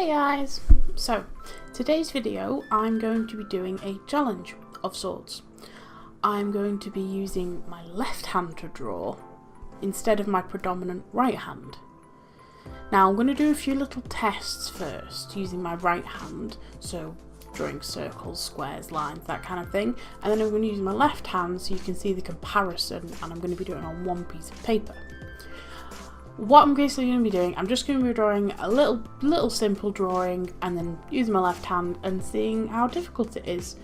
Hey guys! So, today's video I'm going to be doing a challenge of sorts. I'm going to be using my left hand to draw instead of my predominant right hand. Now I'm going to do a few little tests first using my right hand, so drawing circles, squares, lines, that kind of thing, and then I'm going to use my left hand so you can see the comparison, and I'm going to be doing it on one piece of paper. What I'm basically going to be doing, I'm just going to be drawing a little simple drawing and then using my left hand and seeing how difficult it is.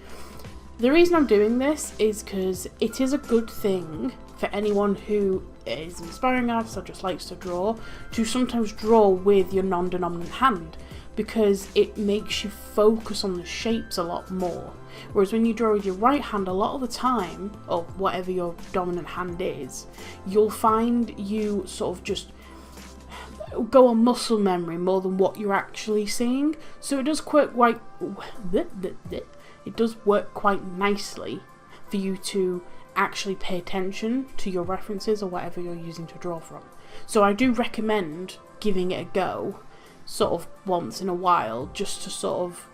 The reason I'm doing this is because it is a good thing for anyone who is an aspiring artist or just likes to draw to sometimes draw with your non-dominant hand, because it makes you focus on the shapes a lot more. Whereas when you draw with your right hand, a lot of the time, or whatever your dominant hand is, you'll find you sort of just go on muscle memory more than what you're actually seeing. So it does work quite nicely for you to actually pay attention to your references or whatever you're using to draw from. So I do recommend giving it a go sort of once in a while, just to sort of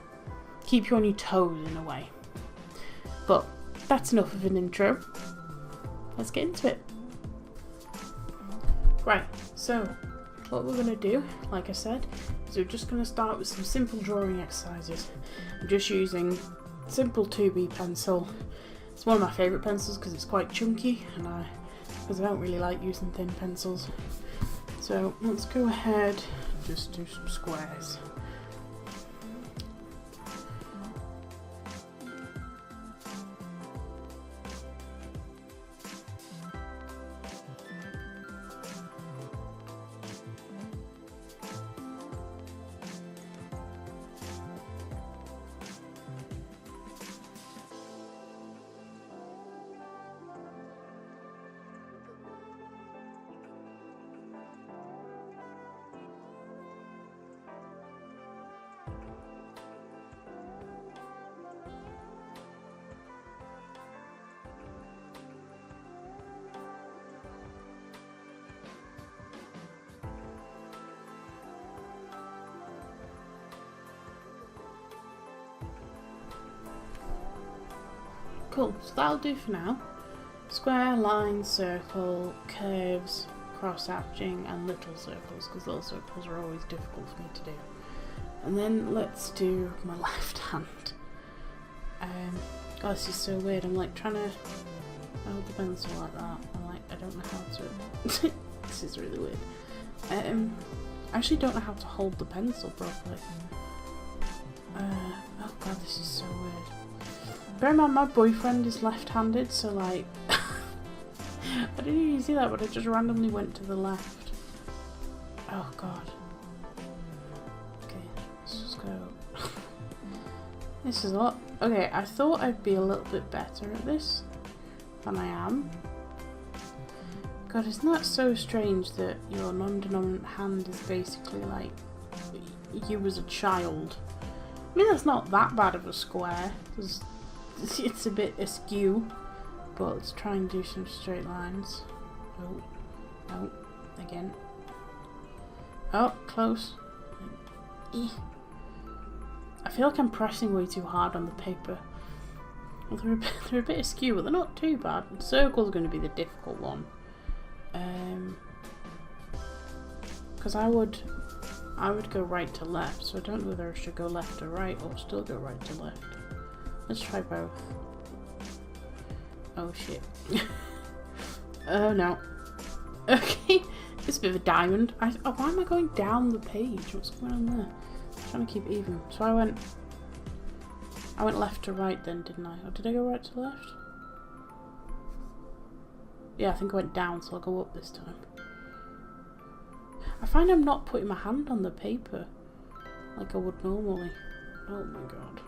keep you on your toes in a way. But that's enough of an intro. Let's get into it. Right, so what we're going to do, like I said, is we're just going to start with some simple drawing exercises. I'm just using simple 2B pencil. It's one of my favourite pencils because it's quite chunky, and because I don't really like using thin pencils. So let's go ahead and just do some squares. Cool, so that'll do for now. Square, line, circle, curves, cross-hatching, and little circles, because little circles are always difficult for me to do. And then let's do my left hand. God, this is so weird. I'm like trying to hold the pencil like that. I don't know how to. This is really weird. I actually don't know how to hold the pencil properly. Oh god, this is so weird. Bear in mind, my boyfriend is left-handed, so like, I didn't even see that, but I just randomly went to the left. Oh god. Okay, let's just go. This is a lot. Okay, I thought I'd be a little bit better at this than I am. God, isn't that so strange that your non-dominant hand is basically like you as a child? I mean, that's not that bad of a square. It's a bit askew, but let's try and do some straight lines. Oh, no, again. Oh, close. I feel like I'm pressing way too hard on the paper. Well, they're a bit askew, but they're not too bad. The circle's going to be the difficult one. Because I would go right to left, so I don't know whether I should go left to right or still go right to left. Let's try both. Oh shit. Oh no. Okay, it's a bit of a diamond. Oh, why am I going down the page? What's going on there? I'm trying to keep it even. So I went left to right then, didn't I? Or did I go right to left? Yeah, I think I went down, so I'll go up this time. I find I'm not putting my hand on the paper like I would normally. Oh my god.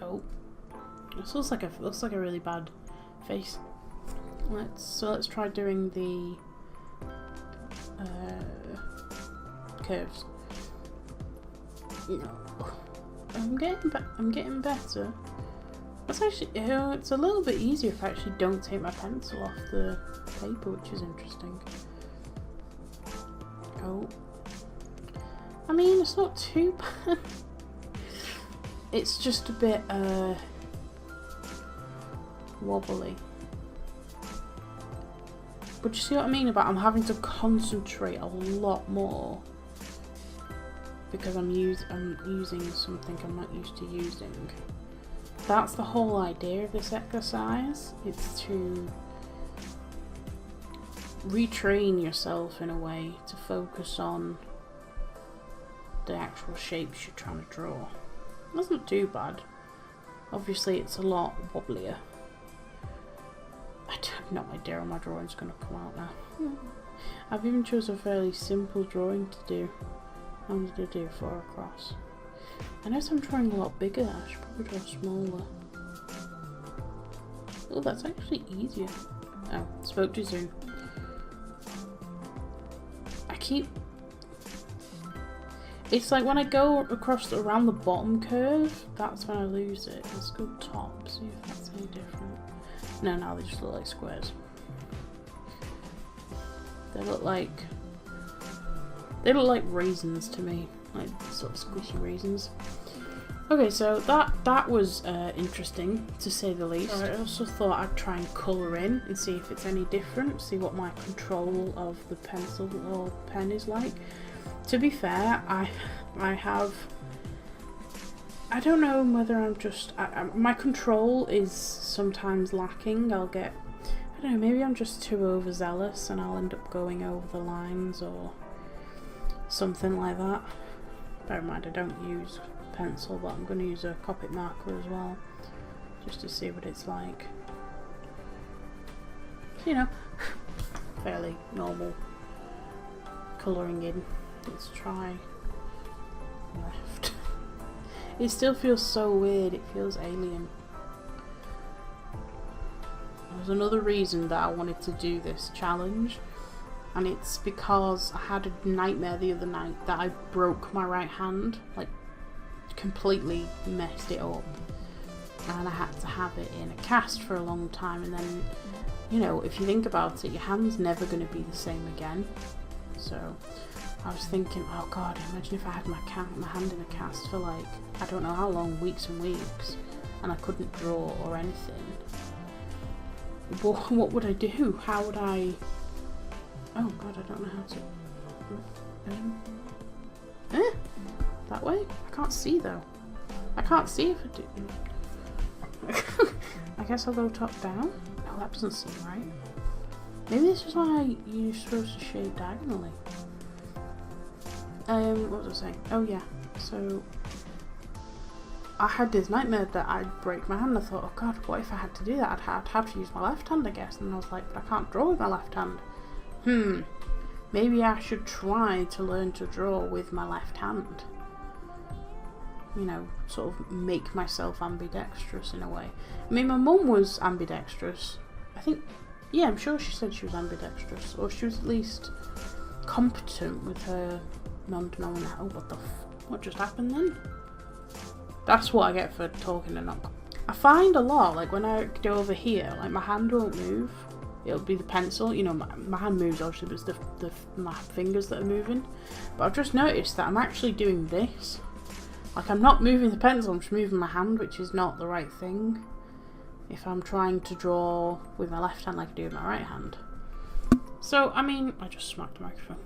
Oh, this looks like a really bad face. Let's try doing the curves. No, I'm getting better. That's actually, it's a little bit easier if I actually don't take my pencil off the paper, which is interesting. Oh, I mean, it's not too bad. It's just a bit wobbly. But you see what I mean about I'm having to concentrate a lot more because I'm using something I'm not used to using. That's the whole idea of this exercise. It's to retrain yourself in a way to focus on the actual shapes you're trying to draw. That's not too bad. Obviously it's a lot wobblier. I have no idea how my drawing's going to come out now. I've even chosen a fairly simple drawing to do. I'm going to do 4 across. I notice I'm drawing a lot bigger. I should probably draw smaller. Oh, that's actually easier. Oh, spoke too soon. It's like when I go across around the bottom curve, that's when I lose it. Let's go top, see if that's any different. No, now they just look like squares. They look like raisins to me, like sort of squishy raisins. Okay, so that was interesting to say the least. I also thought I'd try and colour in and see if it's any different, see what my control of the pencil or pen is like. To be fair, I don't know whether I'm just my control is sometimes lacking. I don't know, maybe I'm just too overzealous and I'll end up going over the lines or something like that. Bear in mind I don't use pencil, but I'm going to use a Copic marker as well, just to see what it's like. You know, fairly normal colouring in. Let's try left. It still feels so weird, it feels alien. There's another reason that I wanted to do this challenge, and it's because I had a nightmare the other night that I broke my right hand, like completely messed it up, and I had to have it in a cast for a long time, and then, you know, if you think about it, your hand's never going to be the same again. So I was thinking, oh god, imagine if I had my hand in a cast for like, I don't know how long, weeks and weeks, and I couldn't draw or anything. What would I do? How would I... Oh god, I don't know how to... That way? I can't see though. I can't see if I do. I guess I'll go top down. No, that doesn't seem right. Maybe this is why you're supposed to shape diagonally. What was I saying? Oh yeah, so I had this nightmare that I'd break my hand. I thought, oh god, what if I had to do that? I'd have to use my left hand, I guess. And I was like, but I can't draw with my left hand. Maybe I should try to learn to draw with my left hand. You know, sort of make myself ambidextrous in a way. I mean, my mum was ambidextrous. I think, yeah, I'm sure she said she was ambidextrous, or she was at least competent with her non-denominator. Oh, what just happened then? That's what I get for talking and not. I find a lot, like when I go over here, like my hand won't move. It'll be the pencil, you know, my hand moves obviously, but it's my fingers that are moving. But I've just noticed that I'm actually doing this. Like I'm not moving the pencil, I'm just moving my hand, which is not the right thing if I'm trying to draw with my left hand like I do with my right hand. So, I mean, I just smacked the microphone.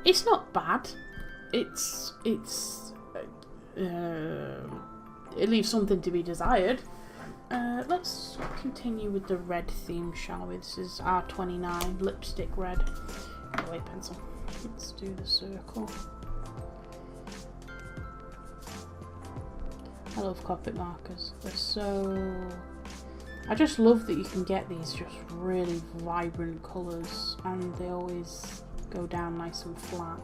It's not bad. It leaves something to be desired. Let's continue with the red theme, shall we? This is R29 lipstick red. Oh, wait, pencil. Let's do the circle. I love Copic markers. They're so... I just love that you can get these just really vibrant colours, and they always go down nice and flat.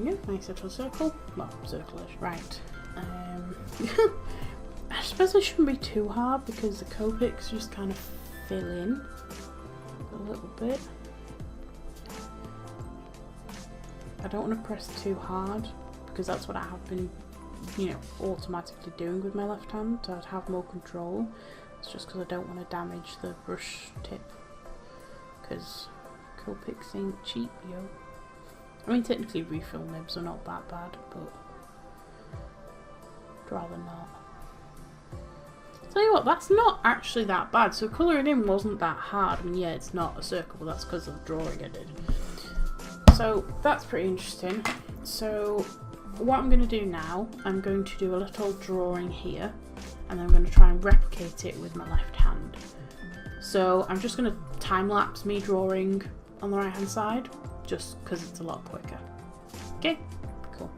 Yeah, nice little circle. Well, circle-ish. Right. I suppose it shouldn't be too hard because the Copics just kind of fill in a little bit. I don't want to press too hard because that's what I have been, you know, automatically doing with my left hand, so I'd have more control. It's just because I don't want to damage the brush tip. because Copics ain't cheap, yo. I mean, technically refill nibs are not that bad, but I'd rather not. Tell you what, that's not actually that bad. So colouring in wasn't that hard. I mean, yeah, it's not a circle, but that's because of the drawing I did. So that's pretty interesting. So what I'm going to do now, I'm going to do a little drawing here, and then I'm going to try and replicate it with my left hand. So I'm just going to time lapse me drawing on the right hand side, just because it's a lot quicker. Okay, cool.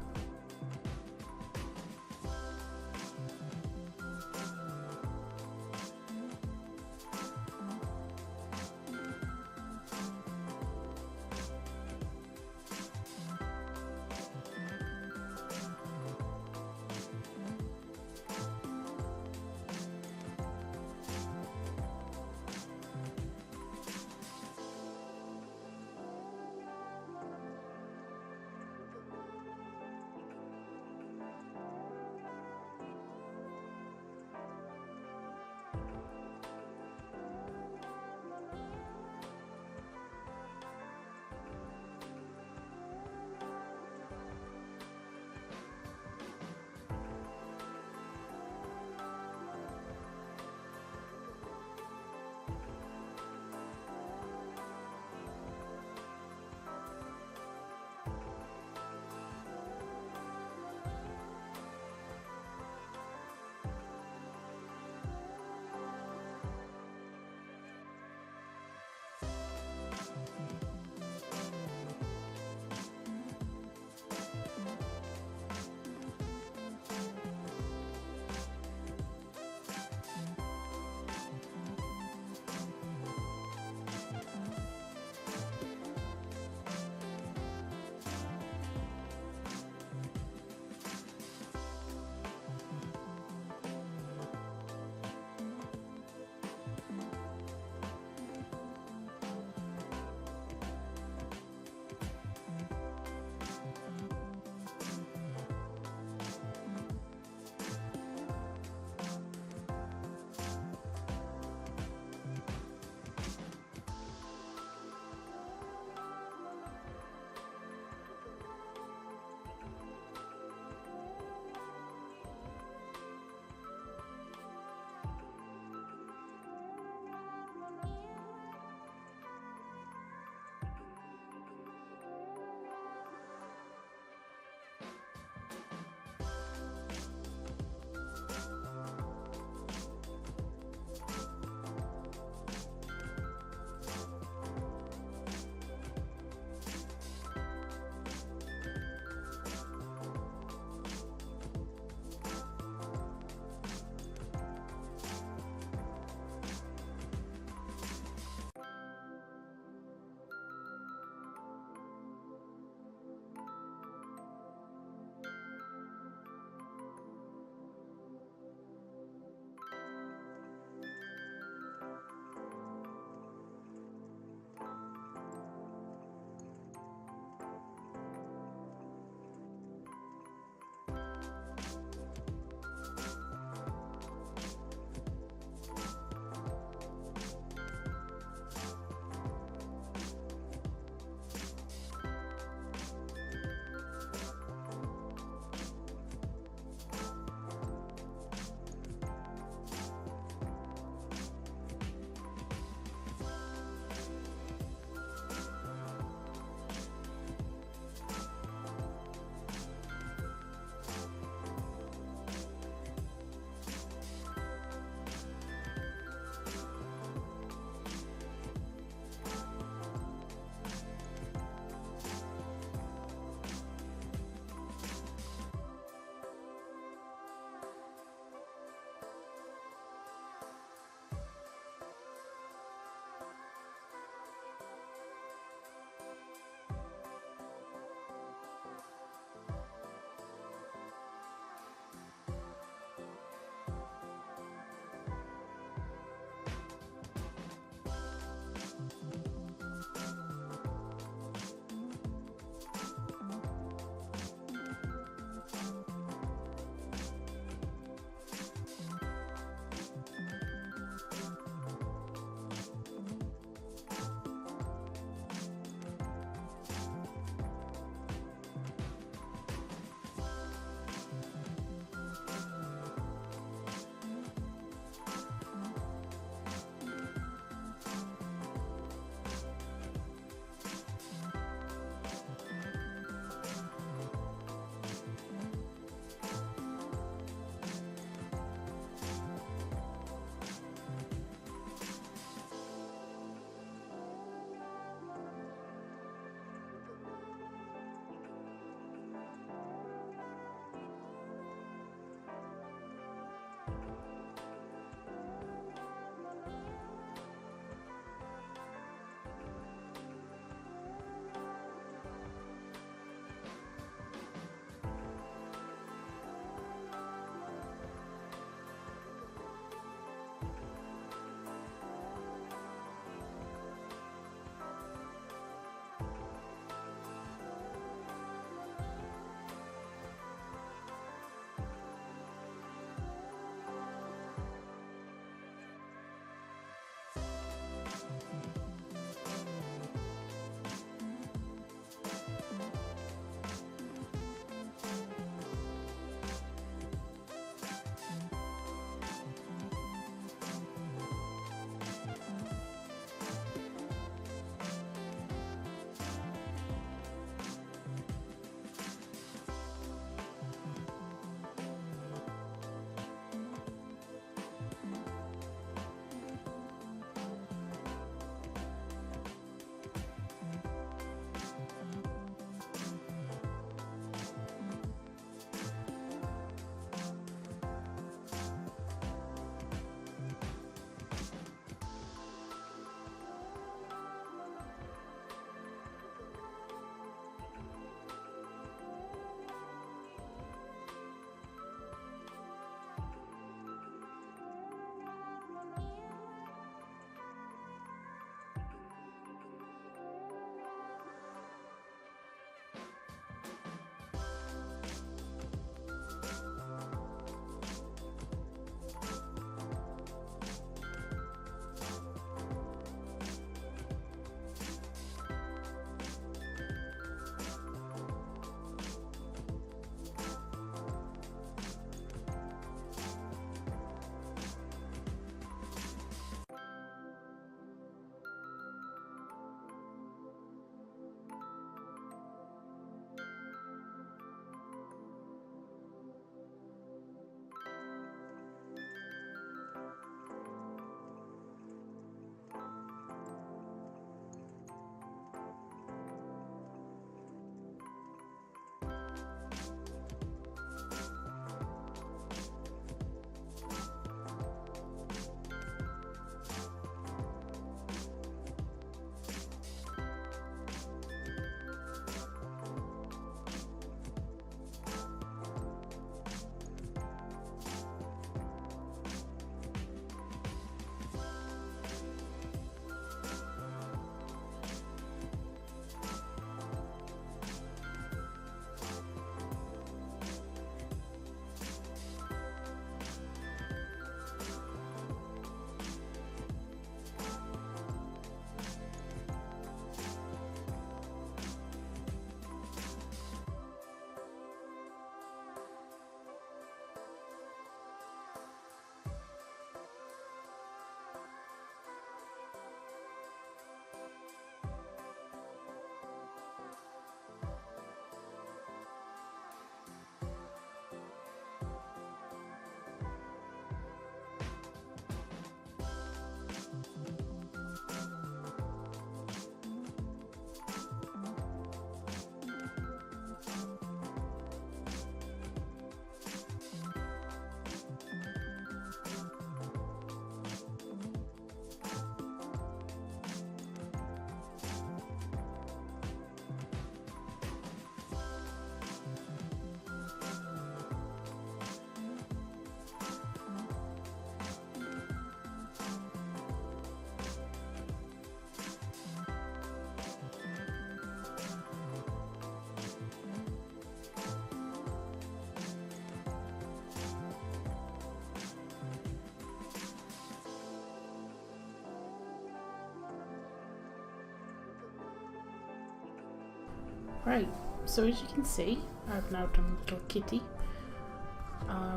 Right, so as you can see, I've now done a little kitty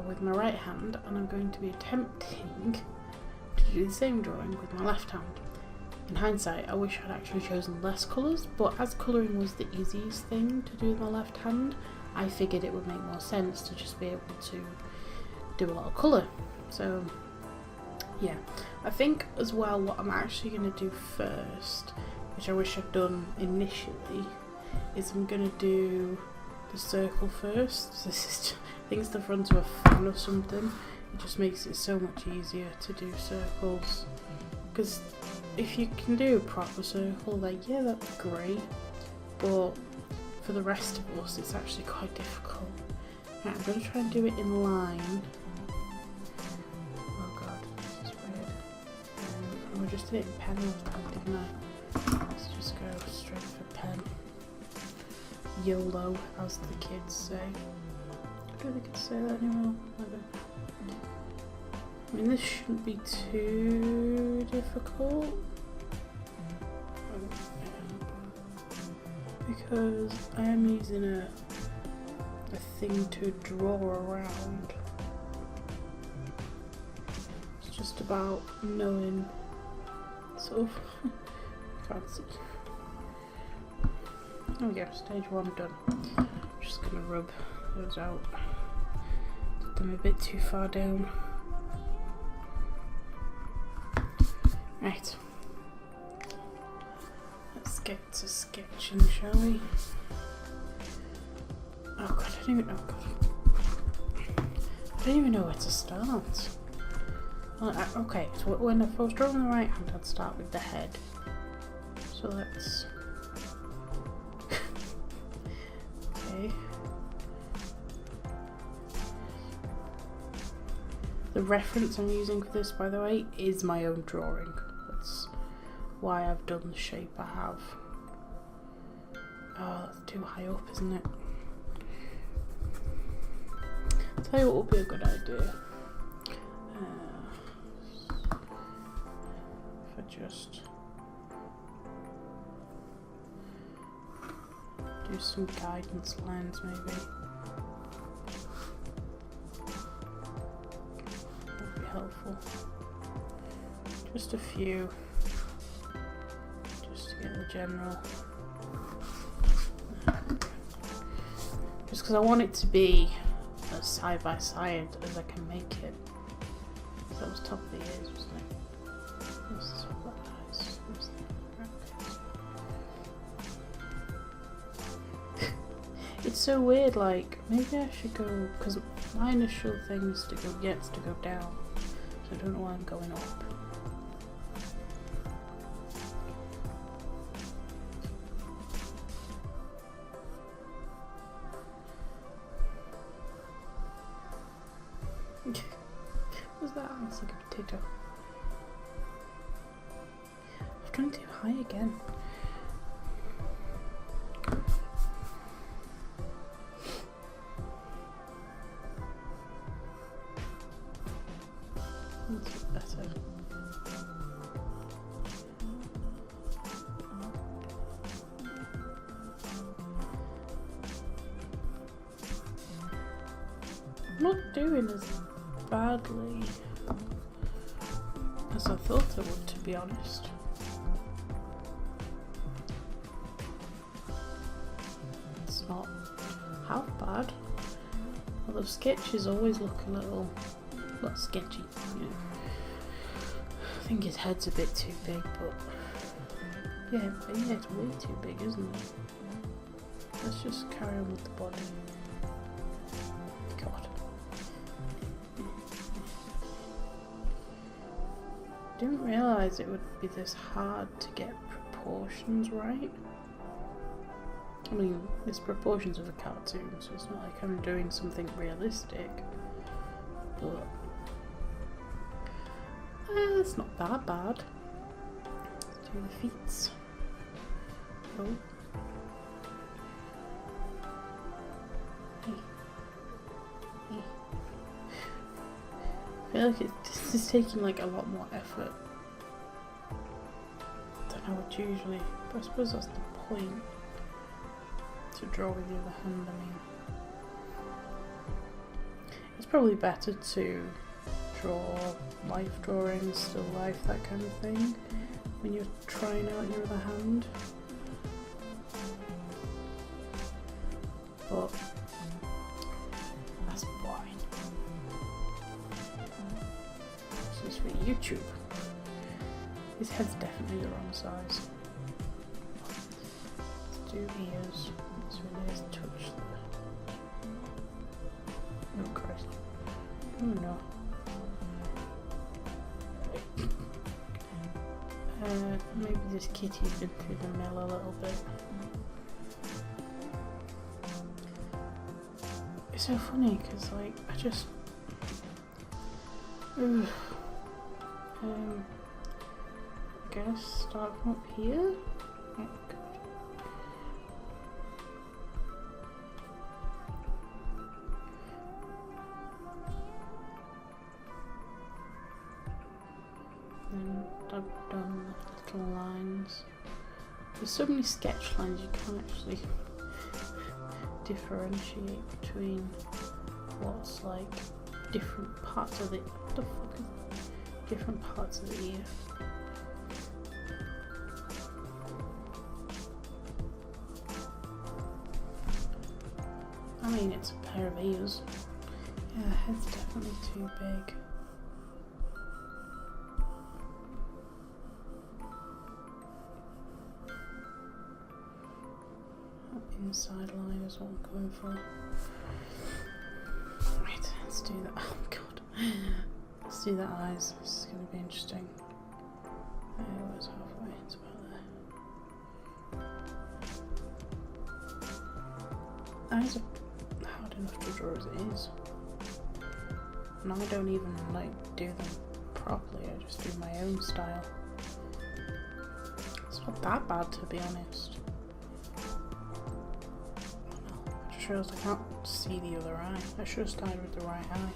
with my right hand, and I'm going to be attempting to do the same drawing with my left hand. In hindsight, I wish I'd actually chosen less colours, but as colouring was the easiest thing to do with my left hand, I figured it would make more sense to just be able to do a lot of colour. So yeah, I think as well what I'm actually going to do first, which I wish I'd done initially, is I'm going to do the circle first. This is just, I think it's the front of a fan or something. It just makes it so much easier to do circles, because if you can do a proper circle, like, yeah, that'd be great, but for the rest of us it's actually quite difficult. Right, I'm going to try and do it in line. Oh god, this is weird. I just did it in pen last time, didn't I? Let's just go straight for pen. YOLO, as the kids say. I don't think I can say that anymore. I mean, this shouldn't be too difficult, because I am using a thing to draw around. It's just about knowing, sort of, can't see. There we go, stage 1 done. Just gonna rub those out. Did them a bit too far down. Right, let's get to sketching, shall we? Oh god, I don't even know where to start. Okay, so when I was drawing the right hand, I'd start with the head. So let's... okay. The reference I'm using for this, by the way, is my own drawing. That's why I've done the shape I have. Oh, that's too high up, isn't it? I'll tell you what would be a good idea. If I just do some guidance lines, maybe. That'd be helpful. Just a few, just to get the general. Just because I want it to be as side by side as I can make it. So that was top of the ears, wasn't it? This is what eyes. It's so weird, like, maybe I should go, because my initial thing is to go, it's to go down. So I don't know why I'm going up. What's that? It's like a potato. I've gone too high again. That's better. I'm not doing as badly as I thought I would, to be honest. It's not half bad. Although sketches always look a little sketchy, you know. I think his head's a bit too big, but yeah, it's way too big, isn't it? Let's just carry on with the body. God. Didn't realise it would be this hard to get proportions right. I mean, it's proportions of a cartoon, so it's not like I'm doing something realistic, but it's not that bad. Let's do the feet. Oh. Hey. Hey. I feel like this is taking like a lot more effort than I would usually, but I suppose that's the point. to draw with the other hand. I mean, it's probably better to draw life drawings, still life, that kind of thing, when you're trying out your other hand. But that's fine. This is for YouTube. His head's definitely the wrong size. Let's do ears. So we need to touch the... Oh Christ. Oh no. Maybe this kitty's been through the mill a little bit. It's so funny because, like, I just... I guess start from up here? Oh, God. Then I've done the little lines. There's so many sketch lines you can't actually differentiate between what's like different parts of the... What the fuck is different parts of the ear? I mean, it's a pair of ears. Yeah, the head's definitely too big. Inside line is what I'm going for. Right, let's do that. Oh god. Let's do the eyes. This is going to be interesting. It was halfway. It's about there. Eyes are hard enough to draw as it is. And I don't even like do them properly. I just do my own style. It's not that bad, to be honest. Shows I can't see the other eye. I should have started with the right eye.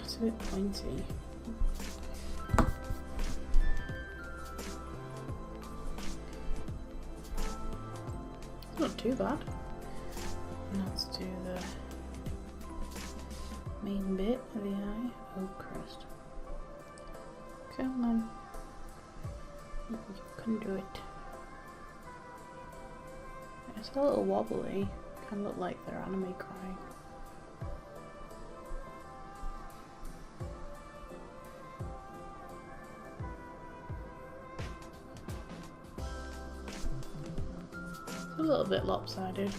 It's a bit pointy. It's not too bad. Now let's do the main bit of the eye. Oh Christ. Come on. You can do it. It's a little wobbly. Kind of look like they're anime crying. It's a little bit lopsided.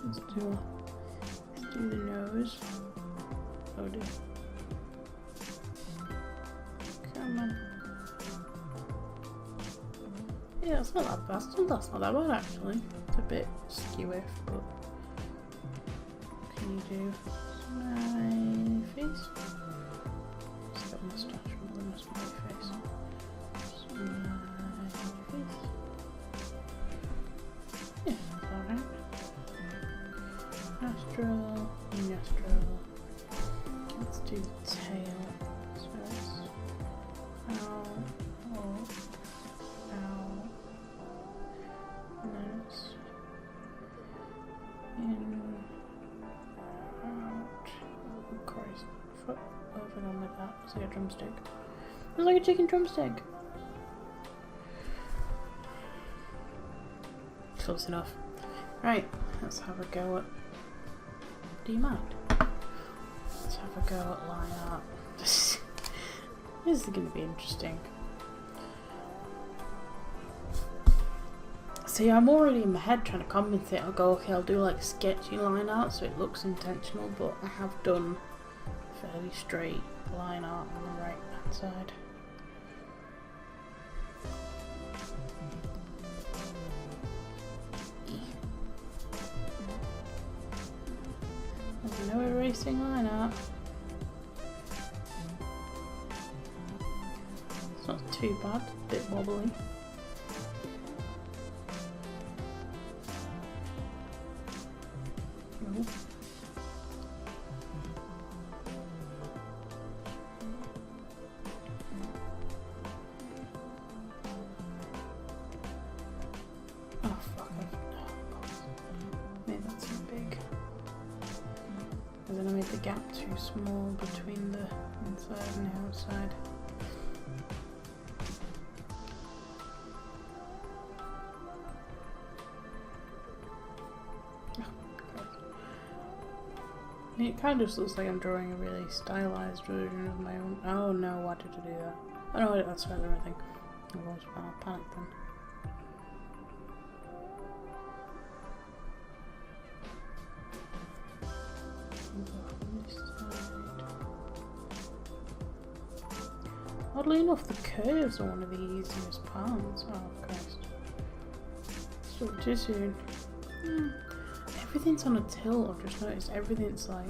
Let's do the nose. Oh dear. Yeah, it's not that bad. That's not that bad actually. It's a bit skewish, but what can you do? Smiley face. Just got a moustache rather than a smiley face. Smiley face. Yeah, that's alright. Nostril, nostril. Let's do the tail. It's like a drumstick. It's like a chicken drumstick. Close enough. Right, let's have a go at... Do you mind? Let's have a go at line art. This is going to be interesting. See, I'm already in my head trying to compensate. I'll go, okay, I'll do like sketchy line art so it looks intentional, but I have done fairly straight line art on the right hand side. There's no erasing line art. It's not too bad, a bit wobbly. gap too small between the inside and the outside. It kind of just looks like I'm drawing a really stylized version of my own. Oh no, why did I do that? Oh no, that's further, I think. I was panicked then. Oddly enough, the curves are one of the easiest parts. Oh Christ. Still too soon. Everything's on a tilt, I've just noticed everything's like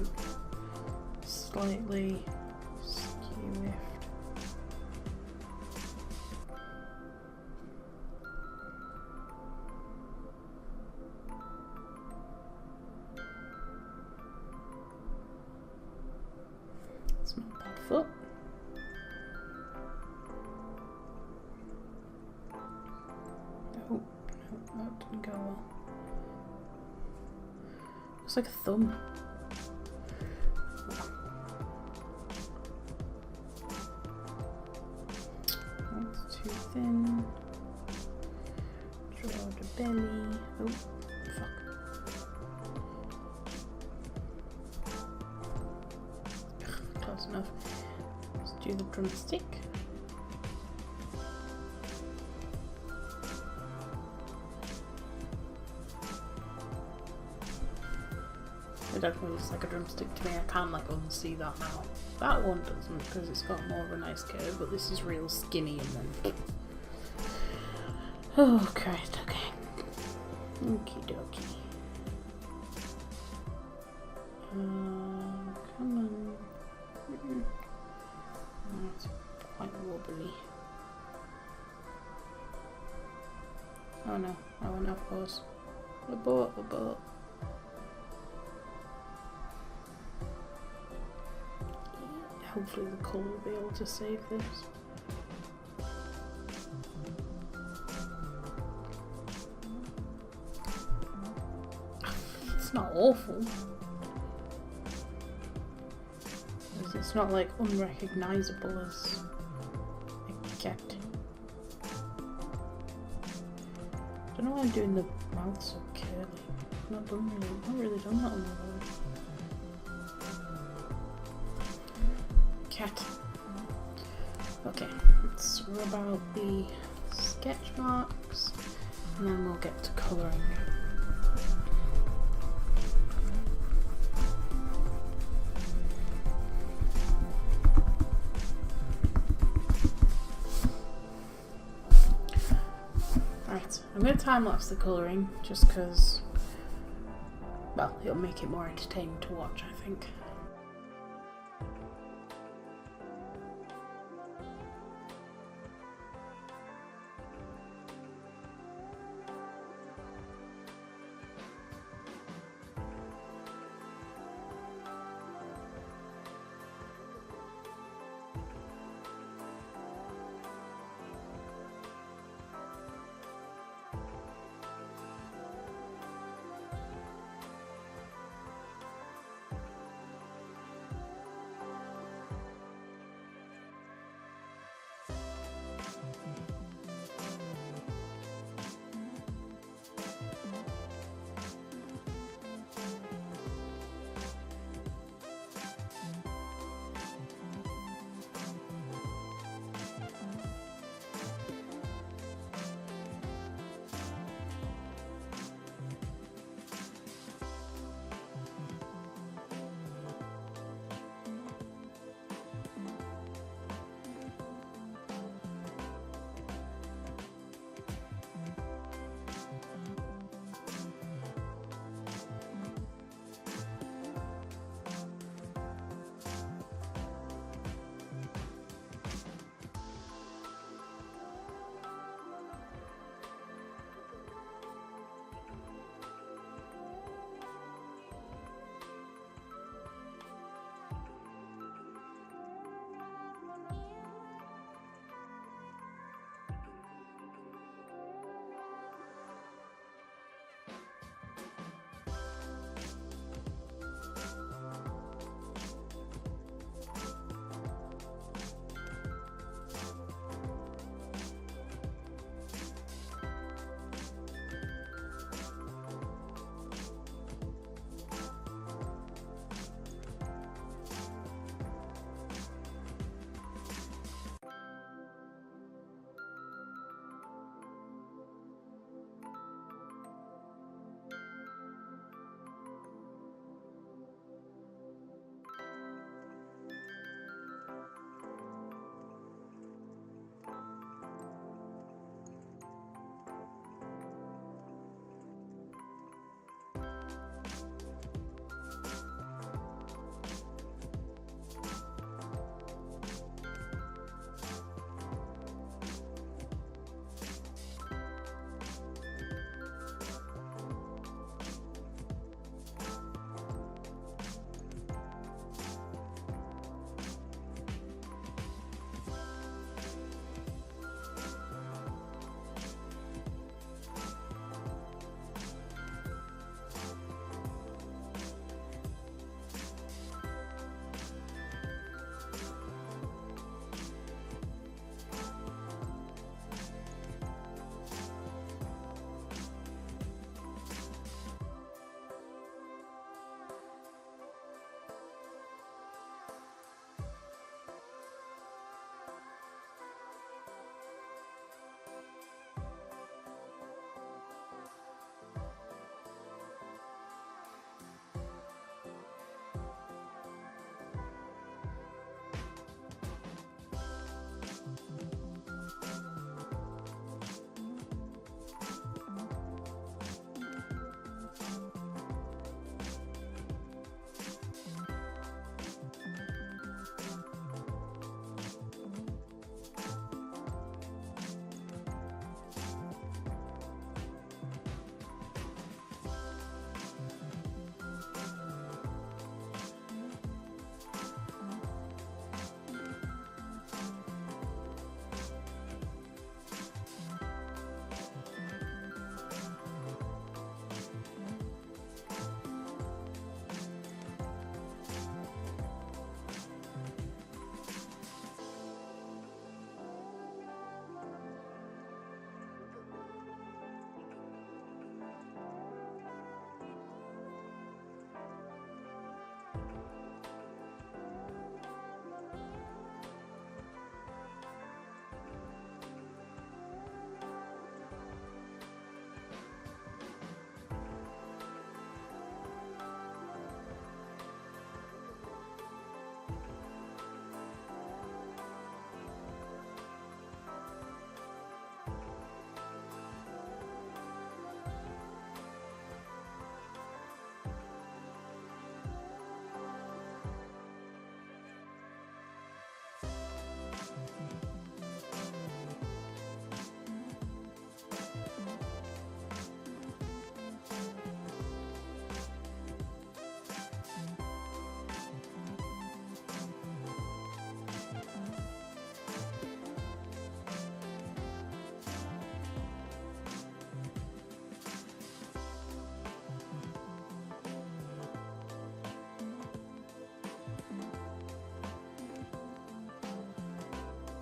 slightly skew-iffed. It's not a bad foot. Oh, no, that didn't go well. It's like a thumb. That's too thin. Draw the belly. Oh, fuck. Close enough. Let's do the drumstick. It definitely looks like a drumstick to me. I can't like unsee that now. That one doesn't because it's got more of a nice curve, but this is real skinny and then. Oh Christ, okay. Okie dokie. Come on. That's quite wobbly. Oh no, I went off course. The boat. Hopefully the colour will be able to save this. It's not awful. It's not like unrecognisable as a cat. I don't know why I'm doing the mouth so curly. Not really done that on the road. Cat. Okay, let's rub out the sketch marks and then we'll get to colouring. Right, I'm going to time-lapse the colouring just because, well, it'll make it more entertaining to watch, I think.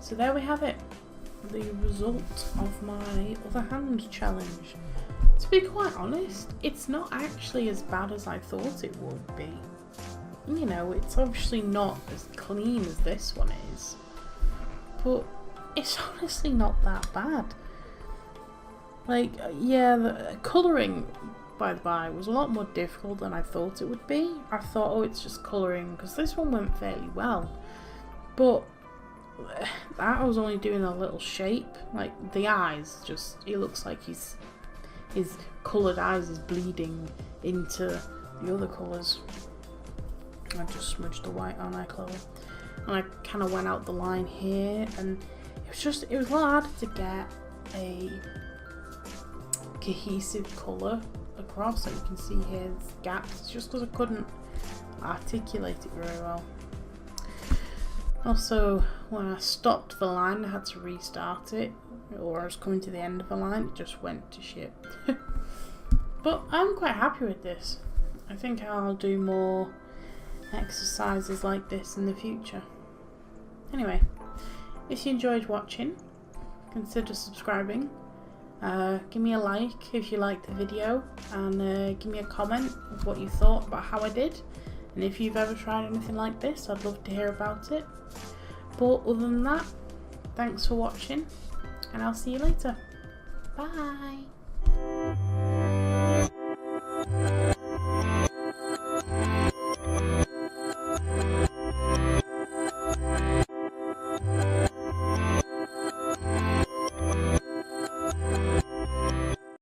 So there we have it, the result of my other hand challenge. To be quite honest, it's not actually as bad as I thought it would be. You know, it's obviously not as clean as this one is, but it's honestly not that bad. Like, yeah, the colouring, by the by, was a lot more difficult than I thought it would be. I thought, oh, it's just colouring, because this one went fairly well. But that I was only doing a little shape. Like, the eyes, just, it looks like his coloured eyes is bleeding into the other colours. I just smudged the white on, Chloe. And I kind of went out the line here, and it was a lot harder to get a cohesive colour across. Like you can see here, there's gaps, just because I couldn't articulate it very well. Also, when I stopped the line, I had to restart it, or I was coming to the end of the line, it just went to shit. But I'm quite happy with this. I think I'll do more exercises like this in the future. Anyway, if you enjoyed watching, consider subscribing. Give me a like if you liked the video, and give me a comment of what you thought about how I did. And if you've ever tried anything like this, I'd love to hear about it. But other than that, thanks for watching, and I'll see you later. Bye!